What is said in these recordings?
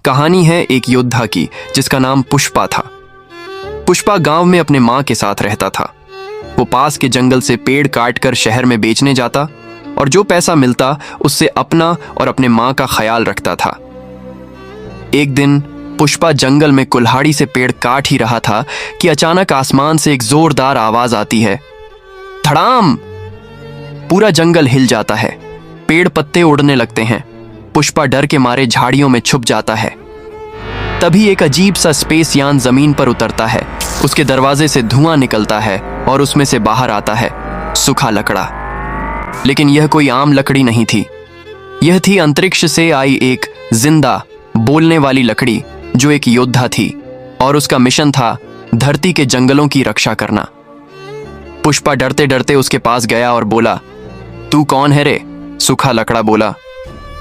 कहानी है एक योद्धा की जिसका नाम पुष्पा था। पुष्पा गांव में अपने माँ के साथ रहता था। वो पास के जंगल से पेड़ काट कर शहर में बेचने जाता और जो पैसा मिलता उससे अपना और अपने माँ का ख्याल रखता था। एक दिन पुष्पा जंगल में कुल्हाड़ी से पेड़ काट ही रहा था कि अचानक आसमान से एक जोरदार आवाज आती है, धड़ाम। पूरा जंगल हिल जाता है, पेड़ पत्ते उड़ने लगते हैं। पुष्पा डर के मारे झाड़ियों में छुप जाता है। तभी एक अजीब सा स्पेस यान जमीन पर उतरता है। उसके दरवाजे से धुआं निकलता है और उसमें से बाहर आता है सूखा लकड़ा। लेकिन यह कोई आम लकड़ी नहीं थी। यह थी अंतरिक्ष से आई एक जिंदा बोलने वाली लकड़ी जो एक योद्धा थी और उसका मिशन था धरती के जंगलों की रक्षा करना। पुष्पा डरते डरते उसके पास गया और बोला, तू कौन है रे? सूखा लकड़ा बोला,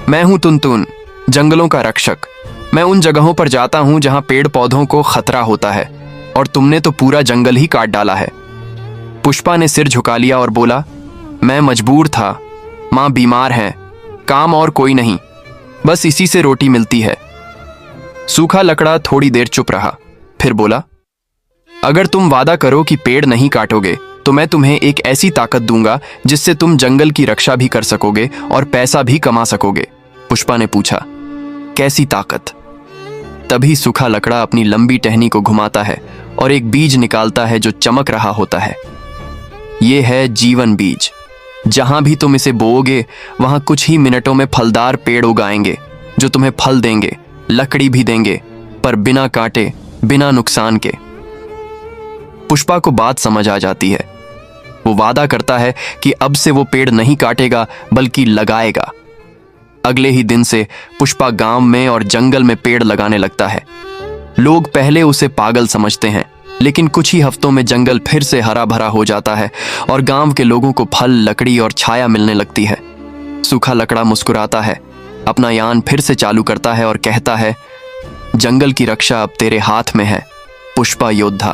मैं हूं तुनतुन, जंगलों का रक्षक। मैं उन जगहों पर जाता हूं जहां पेड़ पौधों को खतरा होता है और तुमने तो पूरा जंगल ही काट डाला है। पुष्पा ने सिर झुका लिया और बोला, मैं मजबूर था, माँ बीमार है, काम और कोई नहीं, बस इसी से रोटी मिलती है। सूखा लकड़ा थोड़ी देर चुप रहा, फिर बोला, अगर तुम वादा करो कि पेड़ नहीं काटोगे तो मैं तुम्हें एक ऐसी ताकत दूंगा जिससे तुम जंगल की रक्षा भी कर सकोगे और पैसा भी कमा सकोगे। पुष्पा ने पूछा, कैसी ताकत? तभी सूखा लकड़ा अपनी लंबी टहनी को घुमाता है और एक बीज निकालता है जो चमक रहा होता है। यह है जीवन बीज। जहां भी तुम इसे बोओगे वहां कुछ ही मिनटों में फलदार पेड़ उगाएंगे जो तुम्हें फल देंगे, लकड़ी भी देंगे, पर बिना काटे, बिना नुकसान के। पुष्पा को बात समझ आ जाती है। वो वादा करता है कि अब से वो पेड़ नहीं काटेगा बल्कि लगाएगा। अगले ही दिन से पुष्पा गांव में और जंगल में पेड़ लगाने लगता है। लोग पहले उसे पागल समझते हैं, लेकिन कुछ ही हफ्तों में जंगल फिर से हरा भरा हो जाता है और गांव के लोगों को फल, लकड़ी और छाया मिलने लगती है। सूखा लकड़ा मुस्कुराता है, अपना यान फिर से चालू करता है और कहता है, जंगल की रक्षा अब तेरे हाथ में है, पुष्पा योद्धा।